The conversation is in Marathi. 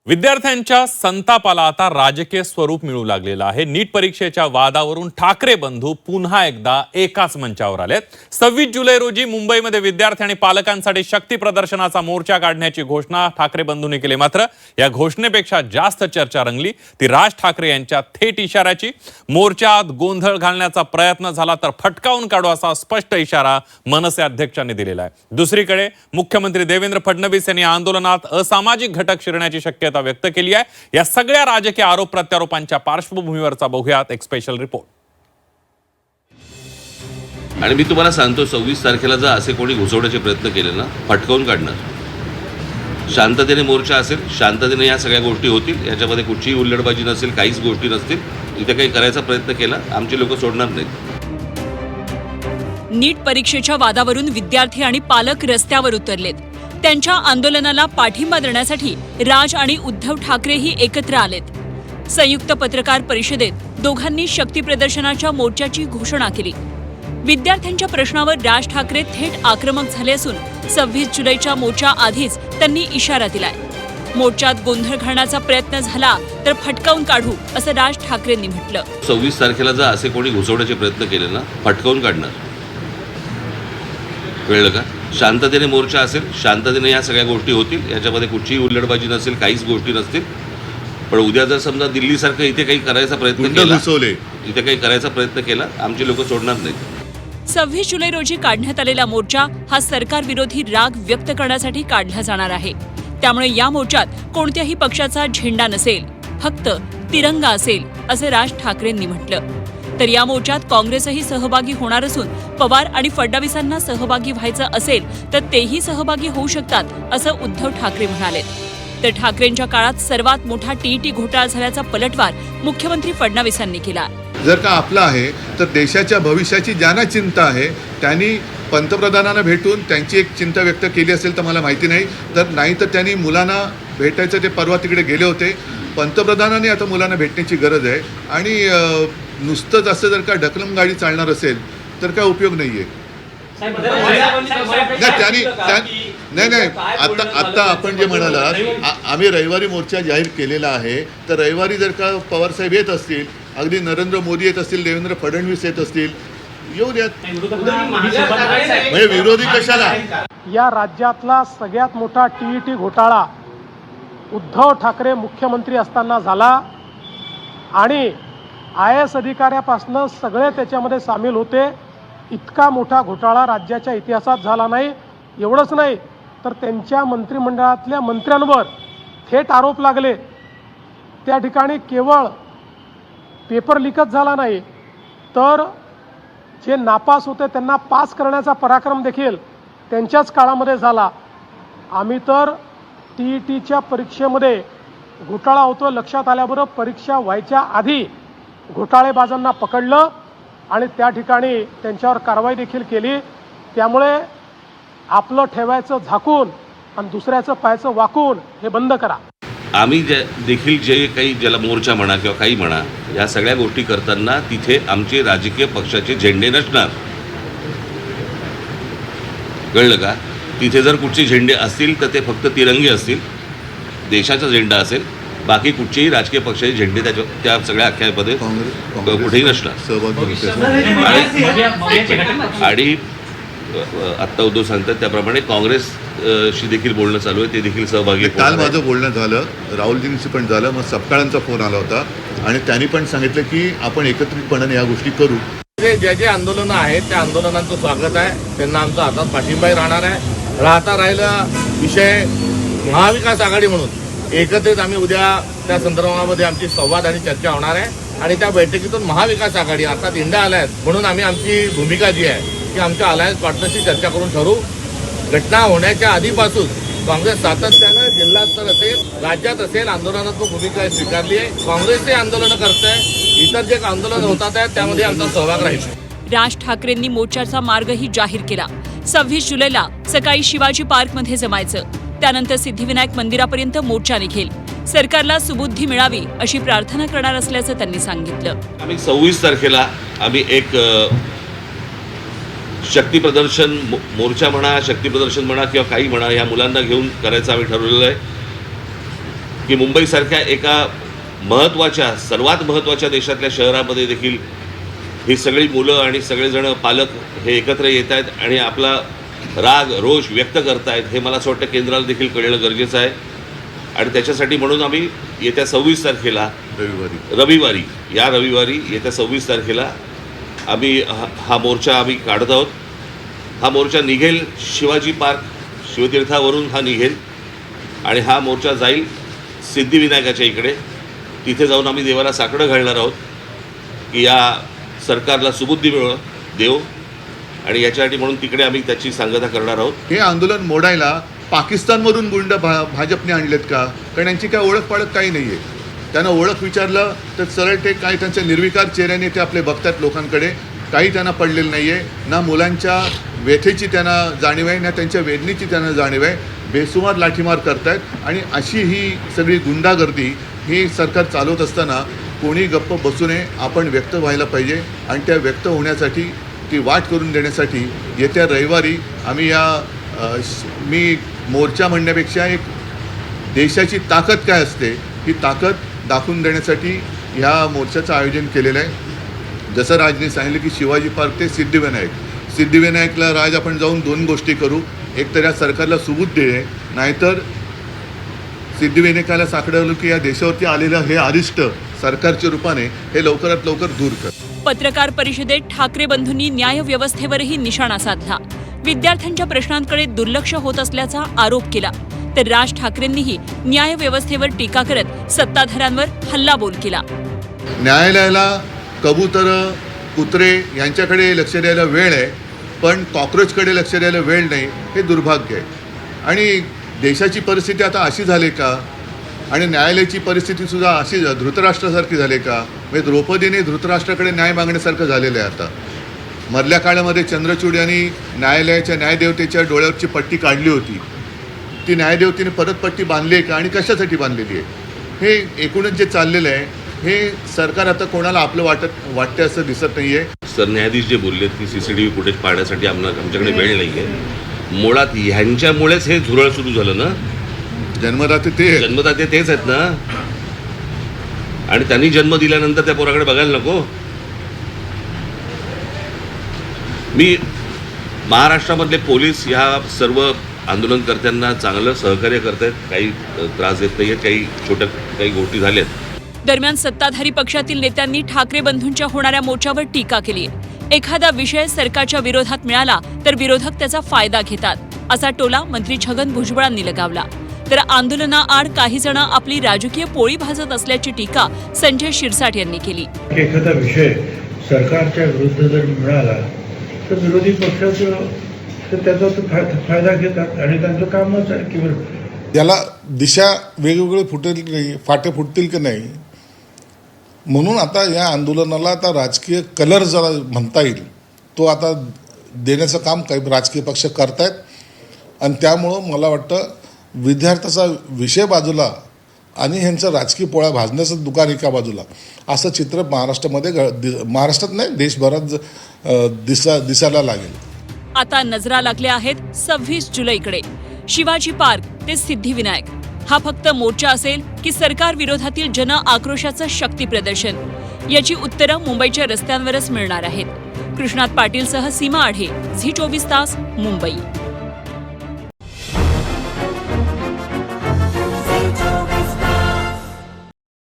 विद्यार्थ्यांच्या संतापाला आता राजकीय स्वरूप मिळू लागलेलं आहे। नीट परीक्षेच्या वादावरून ठाकरे बंधू पुन्हा एकदा एकाच मंचावर आलेत। 26 जुलै रोजी मुंबईमध्ये विद्यार्थी आणि पालकांसाठी शक्ती प्रदर्शनाचा मोर्चा काढण्याची घोषणा ठाकरे बंधूंनी केली। मात्र या घोषणेपेक्षा जास्त चर्चा रंगली ती राज ठाकरे यांच्या थेट इशाऱ्याची। मोर्चात गोंधळ घालण्याचा प्रयत्न झाला तर फटकावून काढू असा स्पष्ट इशारा मनसे अध्यक्षांनी दिलेला आहे। दुसरीकडे मुख्यमंत्री देवेंद्र फडणवीस यांनी आंदोलनात असामाजिक घटक शिरण्याची शक्यता व्यक्त केली आहे। या सगळ्या राजकीय आरोप प्रत्यारोपांच्या पार्श्वभूमीवरचा बघूयात एक स्पेशल रिपोर्ट। आणि मी तुम्हाला सांगतो 26 तारखेला जर असे कोणी घुसवण्याचे प्रयत्न केले ना, फटकावून काढणार। शांततेने मोर्चा असेल, शांततेने या सगळ्या गोष्टी होतील, याच्यामध्ये कुठलीही हुल्लडबाजी नसेल, काहीच गोष्टी नसतील। इथे काही करायचा प्रयत्न केला आमचे लोक सोडणार नाहीत। नीट परीक्षेच्या वादावरून विद्यार्थी आणि पालक रस्त्यावर उतरलेत। त्यांच्या आंदोलनाला पाठिंबा देण्यासाठी राज आणि उद्धव ठाकरेही एकत्र आलेत। संयुक्त पत्रकार परिषदेत दोघांनी शक्ती प्रदर्शनाच्या मोर्चाची घोषणा केली। विद्यार्थ्यांच्या प्रश्नावर राज ठाकरे थेट आक्रमक झाले असून 26 जुलैच्या मोर्चा आधीच त्यांनी इशारा दिलाय। मोर्चात गोंधळ घालण्याचा प्रयत्न झाला तर फटकावून काढू असं राज ठाकरेंनी म्हटलं। 26 तारखेला जर असे कोणी घुसवण्याचे प्रयत्न केले ना, फटकावून काढणार। कळलं का? शांततेने मोर्चा असेल, शांततेने या सगळ्या गोष्टी होतील, याच्यामध्ये कुठलीही हुल्लडबाजी नसेल, काहीच गोष्टी नसतील। पण उद्या जर समजा दिल्लीसारखं इथे काही करायचा प्रयत्न केला, इथे काही करायचा प्रयत्न केला, आमचे लोक सोडणार नाहीत। 26 जुलै रोजी काढण्यात आलेला मोर्चा हा सरकार विरोधी राग व्यक्त करण्यासाठी काढला जाणार आहे। त्यामुळे या मोर्चात कोणत्याही पक्षाचा झेंडा नसेल, फक्त तिरंगा असेल असं राज ठाकरेंनी म्हटलं। तर या मोर्चात काँग्रेसही सहभागी होणार असून पवार आणि फडणवीसांना सहभागी व्हायचं असेल तर तेही सहभागी होऊ शकतात असं उद्धव ठाकरे म्हणाले। तर ठाकरेंच्या काळात सर्वात मोठा टीईटी घोटाळा झाल्याचा पलटवार मुख्यमंत्री फडणवीसांनी केला। जर का आपला आहे तर देशाच्या भविष्याची ज्यांना चिंता आहे त्यांनी पंतप्रधानांना भेटून त्यांची एक चिंता व्यक्त केली असेल तर मला माहिती नाही, तर नाही तर त्यांनी मुलांना भेटायचं, ते परवा तिकडे गेले होते। पंतप्रधानांनी आता मुलांना भेटण्याची गरज आहे आणि नुसतंच असं जर का ढकलम गाडी चालणार असेल तर काय उपयोग नाही आहे। नाही आता आपण जे म्हणालात, आम्ही रविवारी मोर्चा जाहीर केलेला आहे, तर रविवारी जर का पवारसाहेब येत असतील, अगदी नरेंद्र मोदी येत असतील, देवेंद्र फडणवीस येत असतील, येऊ द्यात। म्हणजे विरोधी कशाला? या राज्यातला सगळ्यात मोठा टीईटी घोटाळा उद्धव ठाकरे मुख्यमंत्री असताना झाला आणि IAS अधिकाऱ्यापासून सगळे त्याच्यामध्ये सामील होते। इतका मोठा घोटाळा राज्याच्या इतिहासात झाला नाही। एवढंच नाही तर त्यांच्या मंत्रिमंडळातल्या मंत्र्यांवर थेट आरोप लागले। त्या ठिकाणी केवळ पेपर लीकच झाला नाही तर जे नापास होते त्यांना पास करण्याचा पराक्रम देखील त्यांच्याच काळामध्ये झाला। आम्ही तर TETच्या परीक्षेमध्ये घोटाळा होतो लक्षात आल्याबरोबर परीक्षा व्हायच्या आधी घोटाळेबाजांना पकडलं आणि त्या ठिकाणी त्यांच्यावर कारवाई देखील केली। त्यामुळे आपलं ठेवायचं झाकून आणि दुसऱ्याचं पाहायचं वाकून हे बंद करा। आम्ही देखील जे काही ज्याला मोर्चा म्हणा किंवा काही म्हणा, या सगळ्या गोष्टी करताना तिथे आमचे राजकीय पक्षाचे झेंडे नसणार। कळलं का? तिथे जर कुठचे झेंडे असतील तर ते फक्त तिरंगे असतील, देशाचा झेंडा असेल, बाकी कुठचेही राजकीय पक्षाचे झेंडे त्या सगळ्या अख्यामध्ये कुठेही नसणार। आणि आत्ता उद्धव सांगतात त्याप्रमाणे काँग्रेसशी देखील बोलणं चालू आहे, ते देखील सहभागी। काल माझं बोलणं झालं, राहुलजींशी पण झालं, मग सपकाळांचा फोन आला होता आणि त्यांनी पण सांगितलं की आपण एकत्रितपणाने या गोष्टी करू। जे आंदोलनं आहेत त्या आंदोलनांचं स्वागत आहे, त्यांना आमचा हातात पाठिंबाही राहणार आहे। राहिला विषय महाविकास आघाडी म्हणून एकत्रित आम्ही उद्या त्या संदर्भामध्ये आमची संवाद आणि चर्चा होणार आहे आणि त्या बैठकीतून महाविकास आघाडी अर्थात इंडिया अलायन्स म्हणून आम्ही आमची भूमिका जी आहे की आमच्या अलायन्स पार्टनरशी चर्चा करून ठरवू। घटना होण्याच्या आधीपासून काँग्रेस सातत्यानं जिल्हास्तर असेल, राज्यात असेल, आंदोलनात्मक भूमिका स्वीकारली आहे। काँग्रेसचे आंदोलनं करत आहे, इतर जे आंदोलन होतात आहेत त्यामध्ये आमचा सहभाग राहील। राज ठाकरेंनी मोर्चाचा मार्गही जाहीर केला। 26 जुलैला सकाळी शिवाजी पार्कमध्ये जमायचं, त्यानंतर सिद्धिविनायक मंदिरापर्यंत मोर्चा निघेल। सरकारला सुबुद्धी मिळावी अशी प्रार्थना करणार असल्याचं त्यांनी सांगितलं। आम्ही 26 तारखेला आम्ही एक शक्ती प्रदर्शन मोर्चा म्हणा, शक्ती प्रदर्शन म्हणा किंवा काही म्हणा, या मुलांना घेऊन करायचं आम्ही ठरवलेलं आहे। की मुंबईसारख्या एका महत्त्वाच्या, सर्वात महत्त्वाच्या देशातल्या शहरामध्ये देखील ही सगळी मुलं आणि सगळेजण पालक हे एकत्र येत आहेत आणि आपला राग रोष व्यक्त करतायत, हे मला असं वाटतं केंद्राला देखील कळणं गरजेचं आहे. आणि त्याच्यासाठी म्हणून आम्ही येत्या 26 तारखेला रविवारी येत्या 26 तारखेला आम्ही हा मोर्चा आम्ही काढत आहोत. हा मोर्चा निघेल शिवाजी पार्क शिवतीर्थावरून हा निघेल आणि हा मोर्चा जाईल सिद्धिविनायकाच्या इकडे. तिथे जाऊन आम्ही देवाला साकडं घालणार आहोत की या सरकारला सुबुद्धी देव, आणि याच्यासाठी म्हणून तिकडे आम्ही त्याची सांगता करणार आहोत. हे आंदोलन मोडायला पाकिस्तानमधून गुंड भाजपने आणलेत का? कारण यांची काय ओळख पाळख काही नाही आहे. त्यांना ओळख विचारलं तर सरळ ते काय त्यांच्या निर्विकार चेहऱ्याने ते आपले बघतात लोकांकडे. काही त्यांना पडलेलं नाही आहे. ना मुलांच्या व्यथेची त्यांना जाणीव आहे, ना त्यांच्या वेदनेची त्यांना जाणीव आहे. बेसुमार लाठीमार करतायत आणि अशी ही सगळी गुंडागर्दी ही सरकार चालवत असताना कोणी गप्प बसू नये. आपण व्यक्त व्हायला पाहिजे आणि त्या व्यक्त होण्यासाठी, ती वाट करून देण्यासाठी येत्या रविवारी आम्ही मी मोर्चा म्हणण्यापेक्षा एक देशाची ताकद काय असते ही ताकद दाखवून देण्यासाठी ह्या मोर्चाचं आयोजन केलेलं आहे. जसं राजने सांगितलं की शिवाजी पार्क ते सिद्धिविनायकला राज आपण जाऊन 2 गोष्टी करू. एक तर या सरकारला सुबुद्धी दे, नाहीतर सिद्धिविनायकाला साकडं की या देशावरती आलेलं हे अरिष्ट सरकारच्या रूपाने हे लवकरात लवकर दूर कर. पत्रकार परिषदेत ठाकरे बंधूंनी न्याय व्यवस्थेवरही निशाणा साधला. विद्यार्थ्यांच्या प्रश्नांकडे दुर्लक्ष होत असल्याचा आरोप केला. तर राज ठाकरेंनीही न्याय व्यवस्थेवर टीका करत सत्ताधाऱ्यांवर हल्लाबोल केला. न्यायालयाला कबूतर, कुत्रे यांच्याकडे लक्ष द्यायला वेळ आहे, पण कॉक्रोचकडे लक्ष द्यायला वेळ नाही, हे दुर्भाग्य आहे. आणि देशाची परिस्थिती आता अशी झाली का, आणि न्यायालयाची परिस्थितीसुद्धा अशी धृतराष्ट्रासारखी झाली का? म्हणजे द्रौपदीने धृतराष्ट्राकडे न्याय मागण्यासारखं झालेलं आहे. आता मधल्या काळामध्ये चंद्रचूड यांनी न्यायालयाच्या न्यायदेवतेच्या डोळ्यावरची पट्टी काढली होती. ती न्यायदेवतेने परत पट्टी बांधली आहे का आणि कशासाठी बांधलेली आहे? हे एकूणच जे चाललेलं आहे हे सरकार आता कोणाला आपलं वाटतं असं दिसत नाही आहे. सरन्यायाधीश जे बोललेत की CCTV फुटेज पाहण्यासाठी आमच्याकडे वेळ नाही आहे. मुळात ह्यांच्यामुळेच हे झुरळ सुरू झालं ना. जन्मदाते तेच आहेत ना. आणि त्यांनी जन्म दिल्यानंतर त्या पोराकडे बघायला नको. मी महाराष्ट्रामधले पोलीस ह्या सर्व आंदोलनकर्त्यांना चांगलं सहकार्य करत आहेत. काही त्रास देत नाही आहेत. काही गोष्टी झाल्यात. दरम्यान सत्ताधारी पक्षातील नेत्यांनी ठाकरे बंधूंच्या होणाऱ्या मोर्चावर टीका केली. एखादा विषय सरकारच्या विरोधात मिळाला तर विरोधक त्याचा फायदा घेतात, असा टोला मंत्री छगन भुजबळांनी लगावला. तर आंदोलनाआड काही जण आपली राजकीय पोळी भाजत असल्याची टीका संजय शिरसाट यांनी केली. एखादा विषय सरकारच्या विरुद्ध जर मिळाला तर विरोधी पक्षाचं त्याचा फायदा घेतात आणि त्यांचं कामच आहे की याला दिशा वेगवेगळे फुटेल नाही, फाटे फुटतील की नाही, म्हणून आता या आंदोलनाला आता राजकीय कलर जरा म्हणता येईल तो आता देण्याचं काम काही राजकीय पक्ष करतायत. आणि त्यामुळं मला वाटतं विद्यार्थ्याचा विषय बाजूला आणि ह्यांचं राजकीय पोळ्या भाजण्याचं दुकान एका बाजूला, असं चित्र महाराष्ट्रात नाही देशभरात दिसायला लागेल. आता नजरा लागल्या आहेत 26 जुलैकडे. शिवाजी पार्क ते सिद्धिविनायक हा फक्त मोर्चा असेल की सरकार विरोधातील जन आक्रोशाचं शक्ती प्रदर्शन, याची उत्तरं मुंबईच्या रस्त्यांवरच मिळणार आहेत. कृष्णात पाटीलसह सीमा आढे, झी 24 तास, मुंबई.